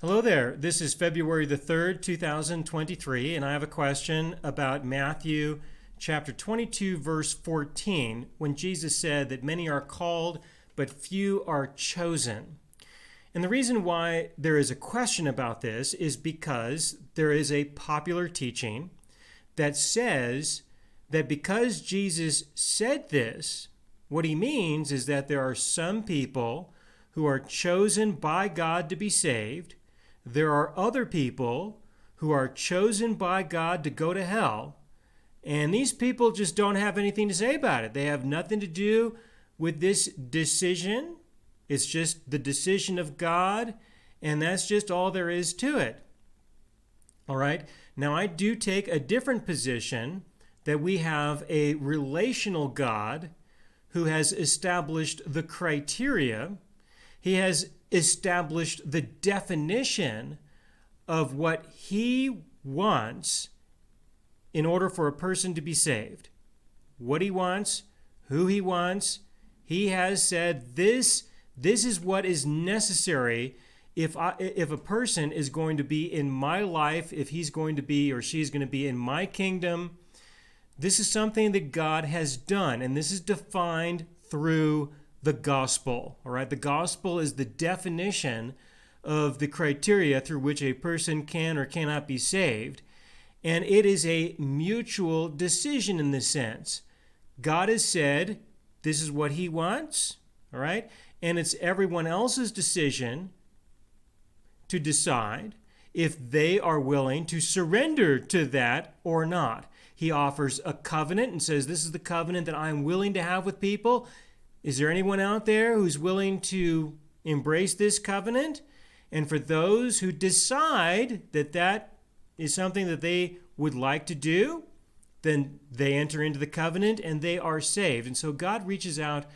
Hello there. This is February the 3rd, 2023, and I have a question about Matthew chapter 22, verse 14, when Jesus said that many are called, but few are chosen. And the reason why there is a question about this is because there is a popular teaching that says that because Jesus said this, what he means is that there are some people who are chosen by God to be saved. There are other people who are chosen by God to go to hell, and these people just don't have anything to say about it. They have nothing to do with this decision. It's just the decision of God, and that's just all there is to it. All right? Now, I do take a different position that we have a relational God who has established the criteria. He has established the definition of what he wants in order for a person to be saved. What he wants, who he wants. He has said this is what is necessary if a person is going to be in my life, if he's going to be or she's going to be in my kingdom. This is something that God has done, and this is defined through the gospel. All right, the gospel is the definition of the criteria through which a person can or cannot be saved, and it is a mutual decision in this sense. God has said this is what he wants, all right, and it's everyone else's decision to decide if they are willing to surrender to that or not. He offers a covenant and says, this is the covenant that I'm willing to have with people. Is there anyone out there who's willing to embrace this covenant? And for those who decide that that is something that they would like to do, then they enter into the covenant and they are saved. And so God reaches out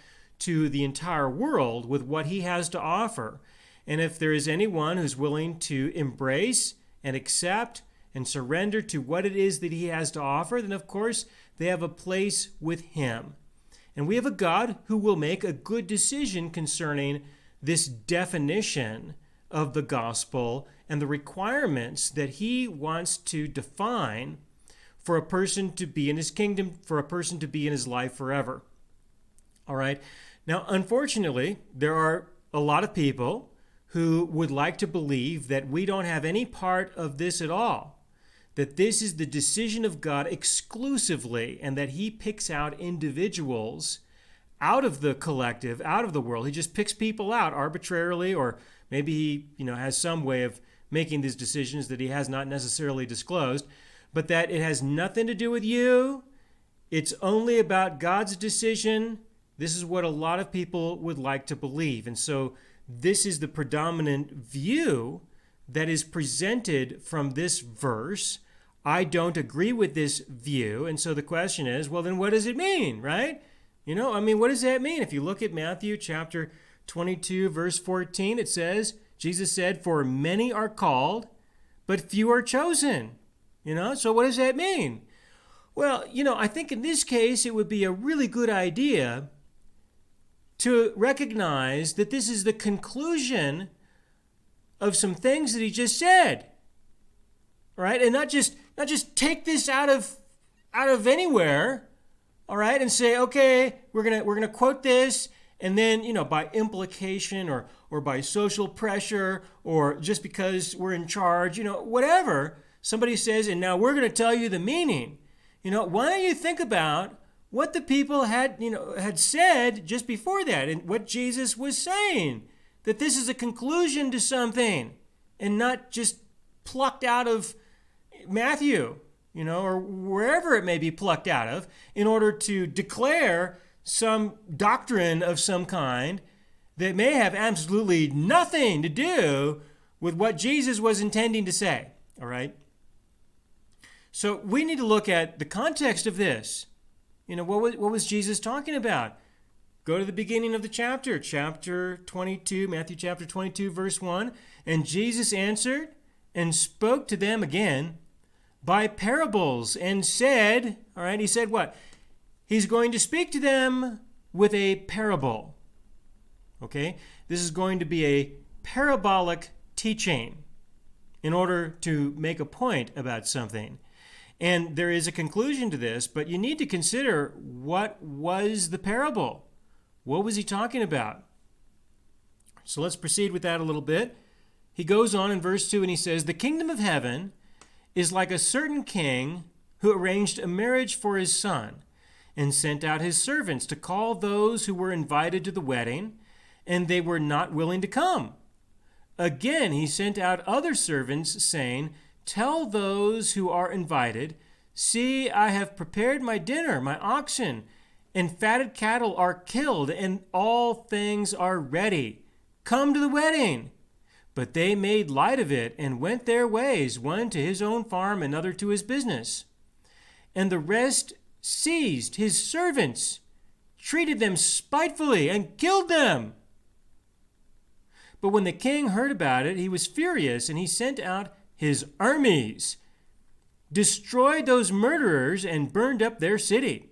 to the entire world with what he has to offer. And if there is anyone who's willing to embrace and accept and surrender to what it is that he has to offer, then of course they have a place with him. And we have a God who will make a good decision concerning this definition of the gospel and the requirements that he wants to define for a person to be in his kingdom, for a person to be in his life forever. All right. Now, unfortunately, there are a lot of people who would like to believe that we don't have any part of this at all, that this is the decision of God exclusively, and that he picks out individuals out of the collective, out of the world. He just picks people out arbitrarily, or maybe he has some way of making these decisions that he has not necessarily disclosed, but that it has nothing to do with you. It's only about God's decision. This is what a lot of people would like to believe. And so this is the predominant view that is presented from this verse. I don't agree with this view. And so the question is, well, then what does it mean, right? What does that mean? If you look at Matthew chapter 22, verse 14, it says, Jesus said, for many are called, but few are chosen. So what does that mean? Well, I think in this case, it would be a really good idea to recognize that this is the conclusion of some things that he just said, right? And not just take this out of anywhere, all right, and say, okay, we're gonna quote this, and then by implication or by social pressure or just because we're in charge, whatever somebody says, and now we're gonna tell you the meaning. Why don't you think about what the people had said just before that and what Jesus was saying? That this is a conclusion to something and not just plucked out of Matthew, or wherever it may be plucked out of, in order to declare some doctrine of some kind that may have absolutely nothing to do with what Jesus was intending to say, all right? So we need to look at the context of this. What was Jesus talking about? Go to the beginning of the chapter 22, Matthew chapter 22, verse 1. And Jesus answered and spoke to them again by parables and said, all right, he said what? He's going to speak to them with a parable. Okay? This is going to be a parabolic teaching. in order to make a point about something. And there is a conclusion to this, but you need to consider, what was the parable? What was he talking about? So let's proceed with that a little bit. He goes on in verse 2 and he says, "The kingdom of heaven is like a certain king who arranged a marriage for his son and sent out his servants to call those who were invited to the wedding, and they were not willing to come. Again, he sent out other servants, saying, 'Tell those who are invited, see, I have prepared my dinner, my oxen and fatted cattle are killed, and all things are ready. Come to the wedding.' But they made light of it and went their ways, one to his own farm, another to his business. And the rest seized his servants, treated them spitefully, and killed them. But when the king heard about it, he was furious, and he sent out his armies, destroyed those murderers, and burned up their city.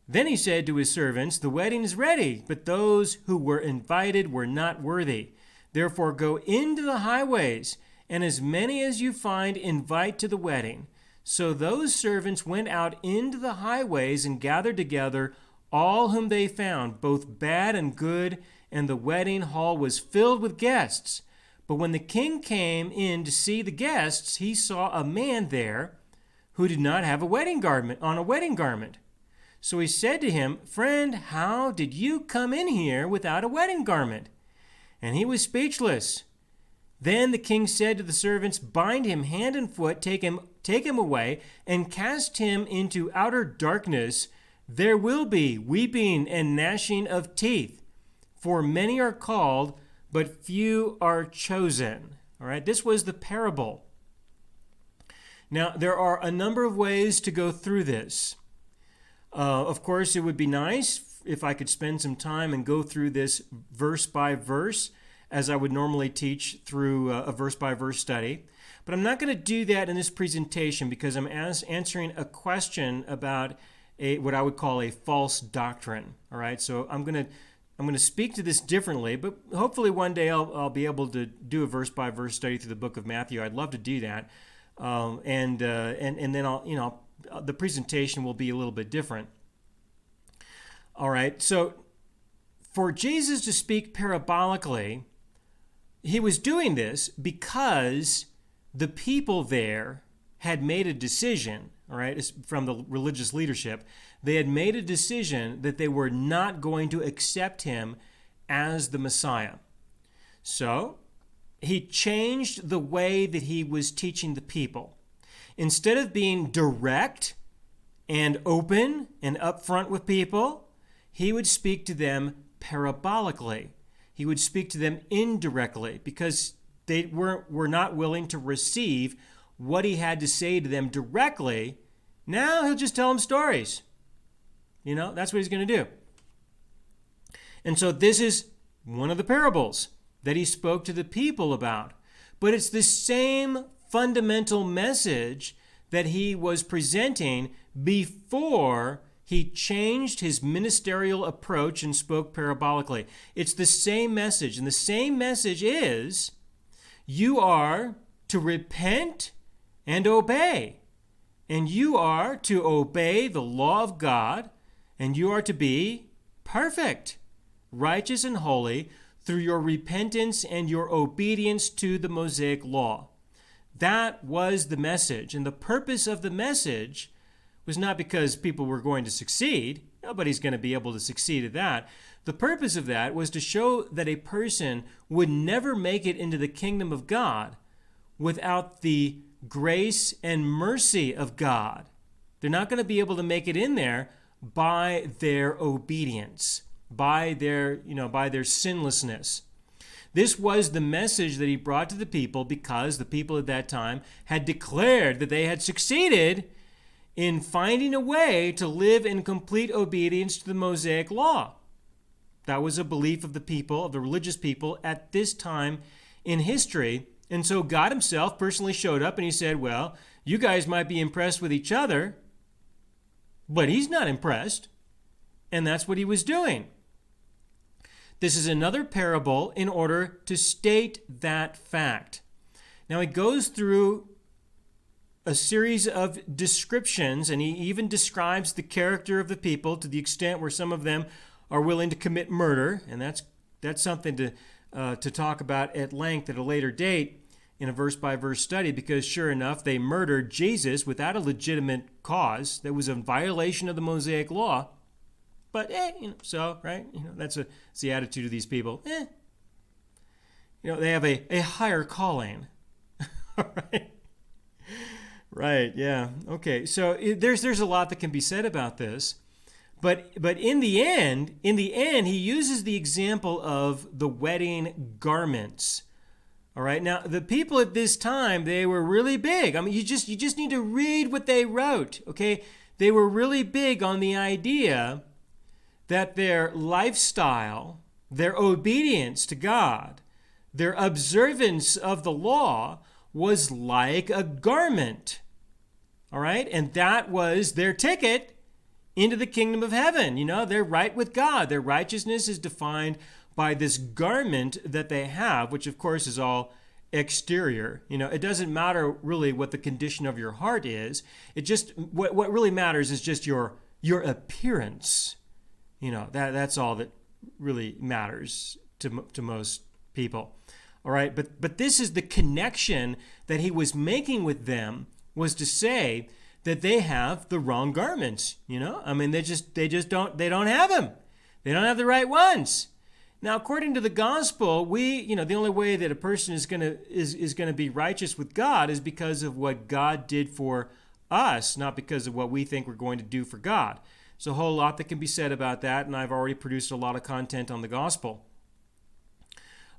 Then he said to his servants, 'The wedding is ready, but those who were invited were not worthy. Therefore go into the highways, and as many as you find, invite to the wedding.' So those servants went out into the highways and gathered together all whom they found, both bad and good, and the wedding hall was filled with guests. But when the king came in to see the guests, he saw a man there who did not have a wedding garment. So he said to him, 'Friend, how did you come in here without a wedding garment?' And he was speechless. Then the king said to the servants, 'Bind him hand and foot, take him away, and cast him into outer darkness. There will be weeping and gnashing of teeth, for many are called, but few are chosen.'" All right, this was the parable. Now, there are a number of ways to go through this. Of course, it would be nice if I could spend some time and go through this verse by verse, as I would normally teach through a verse by verse study. But I'm not going to do that in this presentation because I'm answering a question about what I would call a false doctrine. All right, so I'm going to speak to this differently, but hopefully one day I'll be able to do a verse by verse study through the book of Matthew. I'd love to do that, and then the presentation will be a little bit different. All right, so for Jesus to speak parabolically, he was doing this because the people there had made a decision, all right, from the religious leadership. They had made a decision that they were not going to accept him as the Messiah. So he changed the way that he was teaching the people. Instead of being direct and open and upfront with people, he would speak to them parabolically. He would speak to them indirectly because they were not willing to receive what he had to say to them directly. Now he'll just tell them stories. That's what he's going to do. And so this is one of the parables that he spoke to the people about. But it's the same fundamental message that he was presenting before he changed his ministerial approach and spoke parabolically. It's the same message. And the same message is, you are to repent and obey. And you are to obey the law of God. And you are to be perfect, righteous and holy through your repentance and your obedience to the Mosaic law. That was the message. And the purpose of the message was not because people were going to succeed. Nobody's going to be able to succeed at that. The purpose of that was to show that a person would never make it into the kingdom of God without the grace and mercy of God. They're not going to be able to make it in there by their obedience, by their sinlessness. This was the message that he brought to the people because the people at that time had declared that they had succeeded in finding a way to live in complete obedience to the Mosaic law. That was a belief of the people, of the religious people at this time in history. And so God himself personally showed up and he said, well, you guys might be impressed with each other, but he's not impressed. And that's what he was doing. This is another parable in order to state that fact. Now he goes through a series of descriptions, and he even describes the character of the people to the extent where some of them are willing to commit murder, and that's something to talk about at length at a later date in a verse-by-verse study, because sure enough, they murdered Jesus without a legitimate cause that was a violation of the Mosaic law. But so right, that's the attitude of these people. They have a higher calling. All right. Right, yeah. Okay, so there's a lot that can be said about this. But in the end, he uses the example of the wedding garments. All right, now the people at this time, they were really big. I mean, you just need to read what they wrote, okay? They were really big on the idea that their lifestyle, their obedience to God, their observance of the law was like a garment. All right, and that was their ticket into the kingdom of heaven. They're right with God. Their righteousness is defined by this garment that they have, which of course is all exterior. It doesn't matter really what the condition of your heart is. It just what really matters is just your appearance. That's all that really matters to most people. All right, but this is the connection that he was making with them, was to say that they have the wrong garments. I mean, they don't have them. They don't have the right ones. Now, according to the gospel, the only way that a person is gonna be righteous with God is because of what God did for us, not because of what we think we're going to do for God. There's a whole lot that can be said about that, and I've already produced a lot of content on the gospel.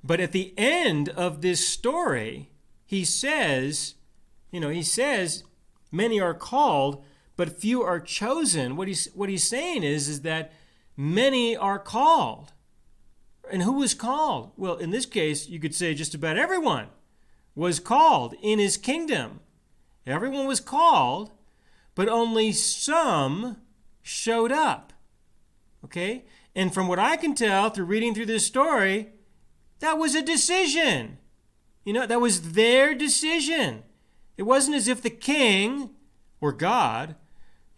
But at the end of this story, he says, many are called, but few are chosen. What he's saying is that many are called. And who was called? Well, in this case, you could say just about everyone was called in his kingdom. Everyone was called, but only some showed up. Okay? And from what I can tell through reading through this story, that was a decision. That was their decision. It wasn't as if the king or God,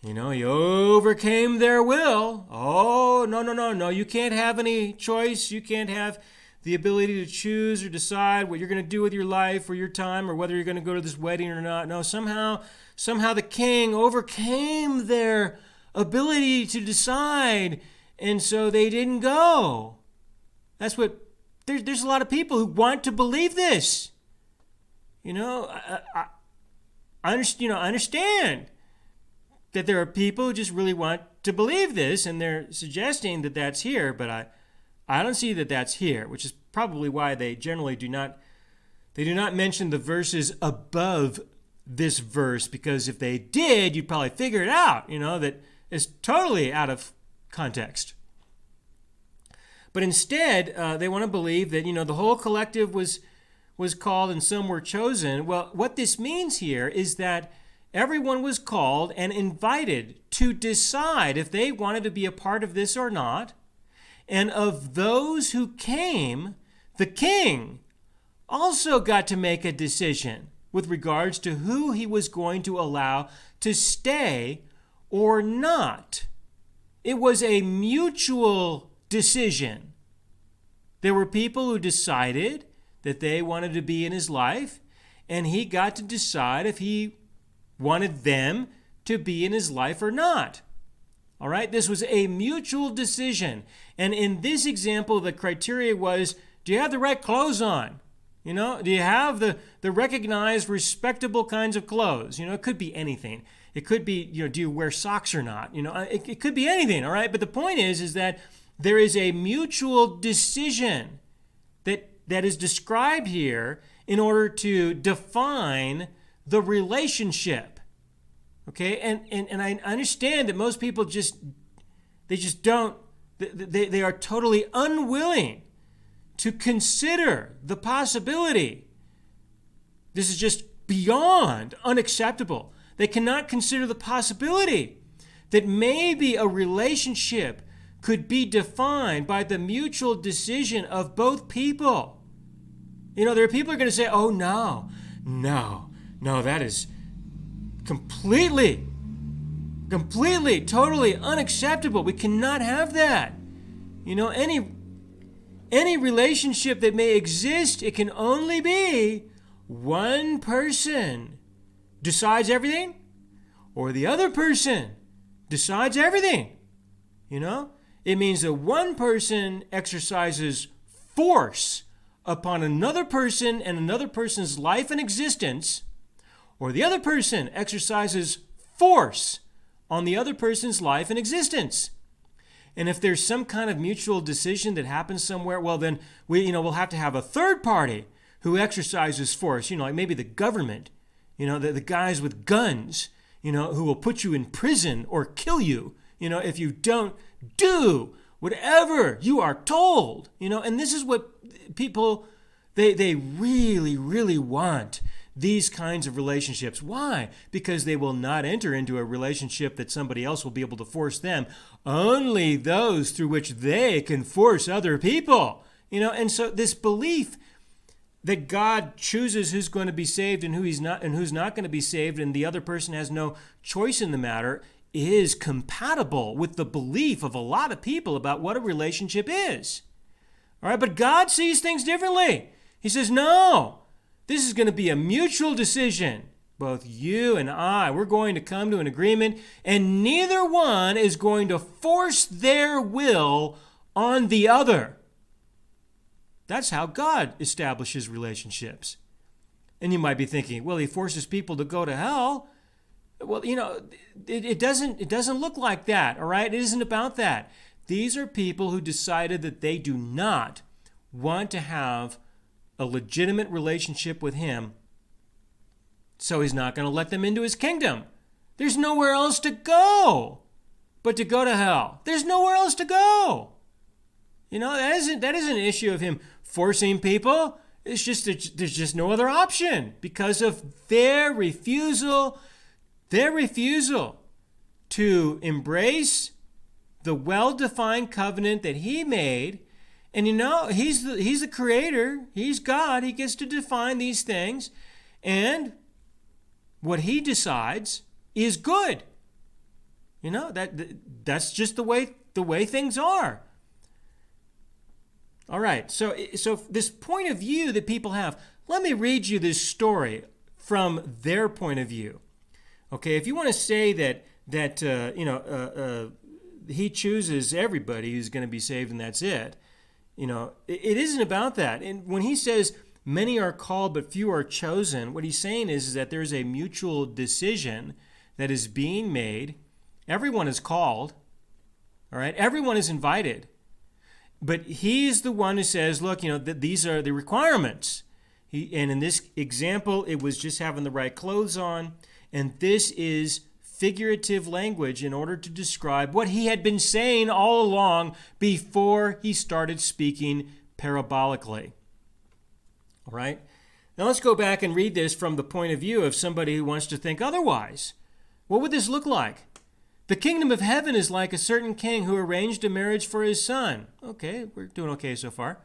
he overcame their will. Oh, no. You can't have any choice. You can't have the ability to choose or decide what you're going to do with your life or your time or whether you're going to go to this wedding or not. No, somehow the king overcame their ability to decide, and so they didn't go. That's what, there's a lot of people who want to believe this. I understand that there are people who just really want to believe this, and they're suggesting that that's here, but I don't see that that's here, which is probably why they generally do not mention the verses above this verse, because if they did, you'd probably figure it out, that it's totally out of context. But instead, they want to believe that, the whole collective was called and some were chosen. Well, what this means here is that everyone was called and invited to decide if they wanted to be a part of this or not. And of those who came, the king also got to make a decision with regards to who he was going to allow to stay or not. It was a mutual decision. There were people who decided that they wanted to be in his life, and he got to decide if he wanted them to be in his life or not. All right, this was a mutual decision. And in this example, the criteria was, do you have the right clothes on? Do you have the recognized respectable kinds of clothes? It could be anything. It could be, do you wear socks or not? It could be anything, all right? But the point is that there is a mutual decision that is described here in order to define the relationship. Okay, and I understand that most people they are totally unwilling to consider the possibility. This is just beyond unacceptable. They cannot consider the possibility that maybe a relationship could be defined by the mutual decision of both people. There are people who are going to say, oh no, No, that is completely, totally unacceptable. We cannot have that. Any relationship that may exist, it can only be one person decides everything, or the other person decides everything. It means that one person exercises force upon another person and another person's life and existence, or the other person exercises force on the other person's life and existence. And if there's some kind of mutual decision that happens somewhere, well, then we'll have to have a third party who exercises force, like maybe the government, the guys with guns, who will put you in prison or kill you, if you don't do whatever you are told, and this is what people, they really, really want. These kinds of relationships. Why? Because they will not enter into a relationship that somebody else will be able to force them. Only those through which they can force other people. And so this belief that God chooses who's going to be saved and who's not going to be saved, and the other person has no choice in the matter, is compatible with the belief of a lot of people about what a relationship is. All right, but God sees things differently. He says, no. This is going to be a mutual decision. Both you and I, we're going to come to an agreement, and neither one is going to force their will on the other. That's how God establishes relationships. And you might be thinking, well, he forces people to go to hell. Well, it doesn't look like that, all right? It isn't about that. These are people who decided that they do not want to have a legitimate relationship with him, so he's not going to let them into his kingdom. There's nowhere else to go but to go to hell. There's nowhere else to go. That isn't an issue of him forcing people. It's just there's just no other option because of their refusal to embrace the well-defined covenant that he made. And he's the creator. He's God. He gets to define these things. And what he decides is good. That's just the way things are. All right. So this point of view that people have, let me read you this story from their point of view. Okay, if you want to say that he chooses everybody who's going to be saved and that's it. It isn't about that. And when he says many are called but few are chosen, what he's saying is that there's a mutual decision that is being made. Everyone is called, all right? Everyone is invited. But he's the one who says, look, that these are the requirements. And in this example, it was just having the right clothes on. And this is figurative language in order to describe what he had been saying all along before he started speaking parabolically. All right? Now let's go back and read this from the point of view of somebody who wants to think otherwise. What would this look like? The kingdom of heaven is like a certain king who arranged a marriage for his son. Okay, we're doing okay so far.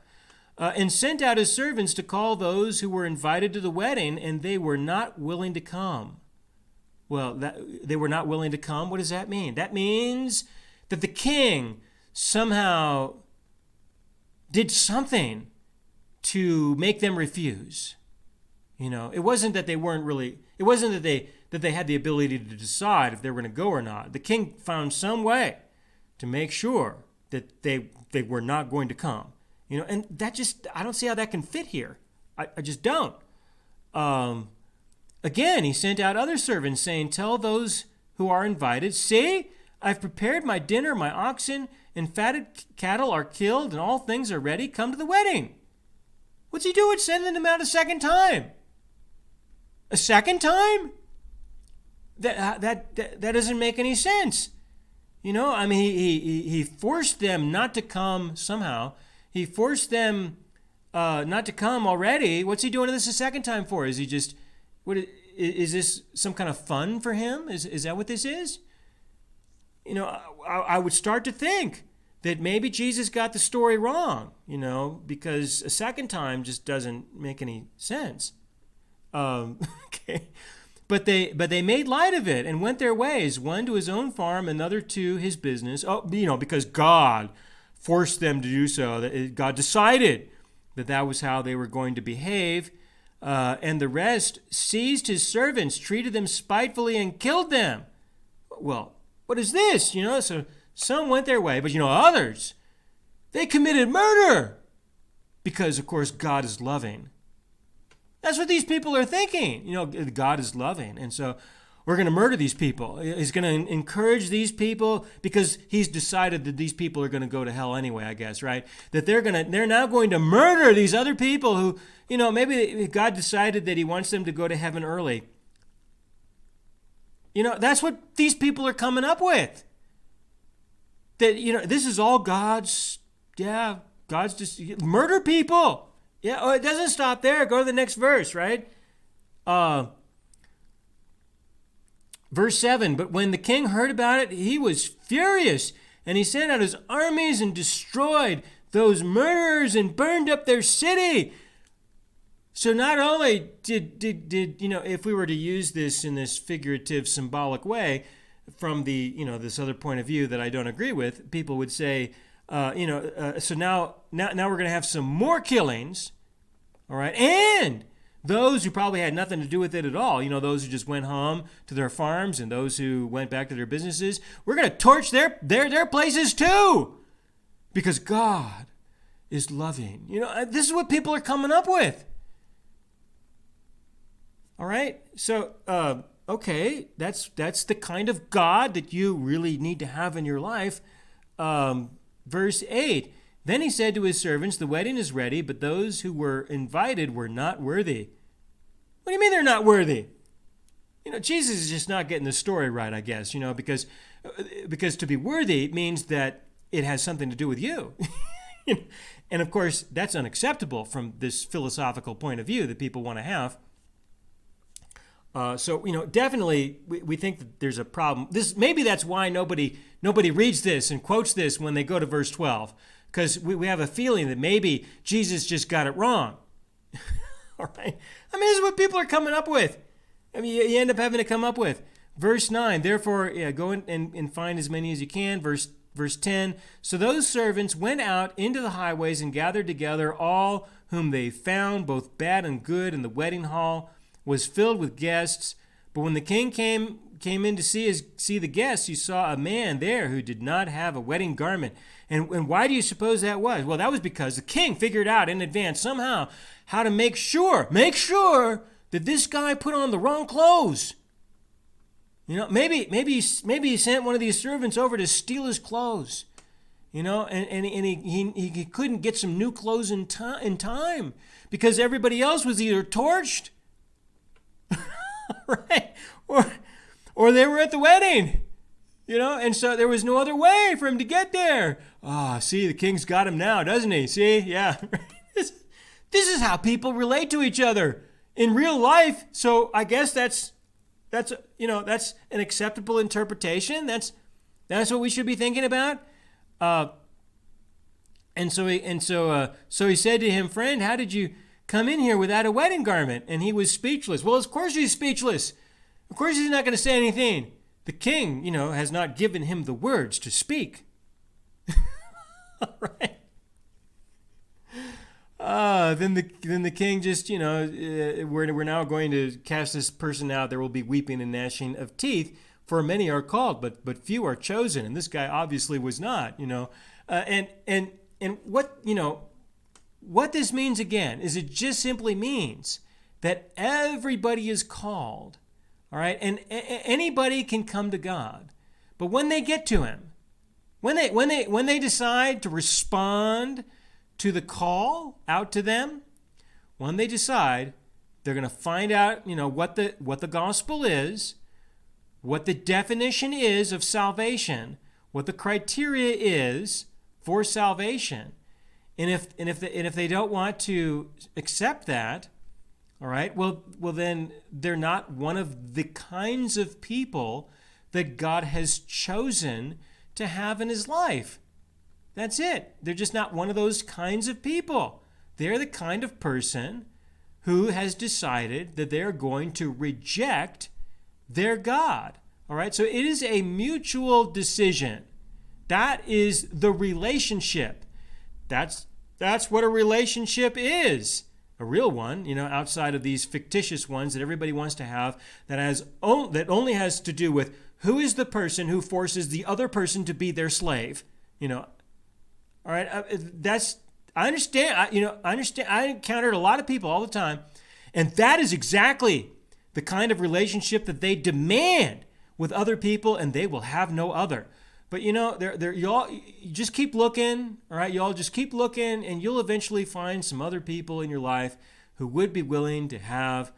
And sent out his servants to call those who were invited to the wedding, and they were not willing to come. Well, they were not willing to come. What does that mean? That means that the king somehow did something to make them refuse. It wasn't that they weren't really, it wasn't that they had the ability to decide if they were going to go or not. The king found some way to make sure that they were not going to come. And that just, I don't see how that can fit here. I just don't. Again, he sent out other servants saying, tell those who are invited, see, I've prepared my dinner, my oxen and fatted cattle are killed, and all things are ready. Come to the wedding. What's he doing sending them out a second time? A second time? That doesn't make any sense. He forced them not to come somehow. He forced them not to come already. What's he doing this a second time for? Is he just... Is this some kind of fun for him? Is that what this is? I would start to think that maybe Jesus got the story wrong, because a second time just doesn't make any sense. Okay. But they made light of it and went their ways, one to his own farm, another to his business. Oh, because God forced them to do so. God decided that was how they were going to behave. And the rest seized his servants, treated them spitefully, and killed them. Well, what is this? So some went their way, but others, they committed murder because, of course, God is loving. That's what these people are thinking. God is loving. And so we're going to murder these people. He's going to encourage these people because he's decided that these people are going to go to hell anyway, I guess, right? That they're now going to murder these other people who, maybe God decided that he wants them to go to heaven early. That's what these people are coming up with. That, this is all God's just murder people. Yeah, it doesn't stop there. Go to the next verse, right? Verse 7, but when the king heard about it, he was furious, and he sent out his armies and destroyed those murderers and burned up their city. So not only did if we were to use this in this figurative, symbolic way, from the this other point of view that I don't agree with, people would say, so now we're going to have some more killings, all right, and those who probably had nothing to do with it at all, those who just went home to their farms and those who went back to their businesses, we're going to torch their places too, because God is loving. This is what people are coming up with. All right, so okay, that's the kind of God that you really need to have in your life. Verse 8, then he said to his servants, the wedding is ready, but those who were invited were not worthy. What do you mean they're not worthy? Jesus is just not getting the story right, I guess, because to be worthy means that it has something to do with you. And of course, that's unacceptable from this philosophical point of view that people want to have. So definitely we think that there's a problem. Maybe that's why nobody reads this and quotes this when they go to verse 12, because we have a feeling that maybe Jesus just got it wrong. All right. I mean, this is what people are coming up with. I mean, you end up having to come up with. Verse 9, therefore, go and find as many as you can. Verse 10, so those servants went out into the highways and gathered together all whom they found, both bad and good, and the wedding hall was filled with guests. But when the king came in to see the guests, he saw a man there who did not have a wedding garment. And why do you suppose that was? Well, that was because the king figured out in advance somehow how to make sure that this guy put on the wrong clothes. Maybe he sent one of these servants over to steal his clothes. And he couldn't get some new clothes in time because everybody else was either torched, right, or they were at the wedding. And so there was no other way for him to get there. See, the king's got him now, doesn't he? See, yeah. This is how people relate to each other in real life. So I guess that's an acceptable interpretation. That's what we should be thinking about. So he said to him, friend, how did you come in here without a wedding garment? And he was speechless. Well, of course he's speechless. Of course he's not going to say anything. The king, has not given him the words to speak. All right. Then the king just, we're now going to cast this person out. There will be weeping and gnashing of teeth, for many are called, but few are chosen. And this guy obviously was not, and what this means again is it just simply means that everybody is called. All right, and anybody can come to God, but when they get to Him, when they decide to respond to the call out to them, when they decide they're going to find out, what the gospel is, what the definition is of salvation, what the criteria is for salvation, and if they don't want to accept that. All right, well, then they're not one of the kinds of people that God has chosen to have in his life. That's it. They're just not one of those kinds of people. They're the kind of person who has decided that they're going to reject their God. All right, so it is a mutual decision. That is the relationship. That's what a relationship is. A real one, outside of these fictitious ones that everybody wants to have, that only has to do with who is the person who forces the other person to be their slave. All right, I understand. I understand. I encountered a lot of people all the time, and that is exactly the kind of relationship that they demand with other people, and they will have no other. But y'all, you just keep looking, all right? Y'all just keep looking, and you'll eventually find some other people in your life who would be willing to have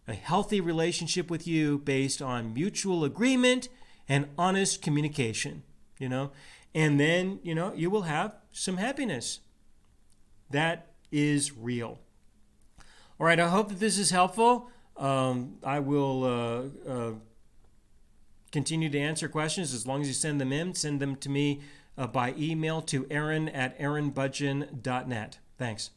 a healthy relationship with you based on mutual agreement and honest communication, and then, you will have some happiness. That is real. All right, I hope that this is helpful. I will continue to answer questions as long as you send them in. Send them to me by email to aaron@aaronbudgeon.net. Thanks.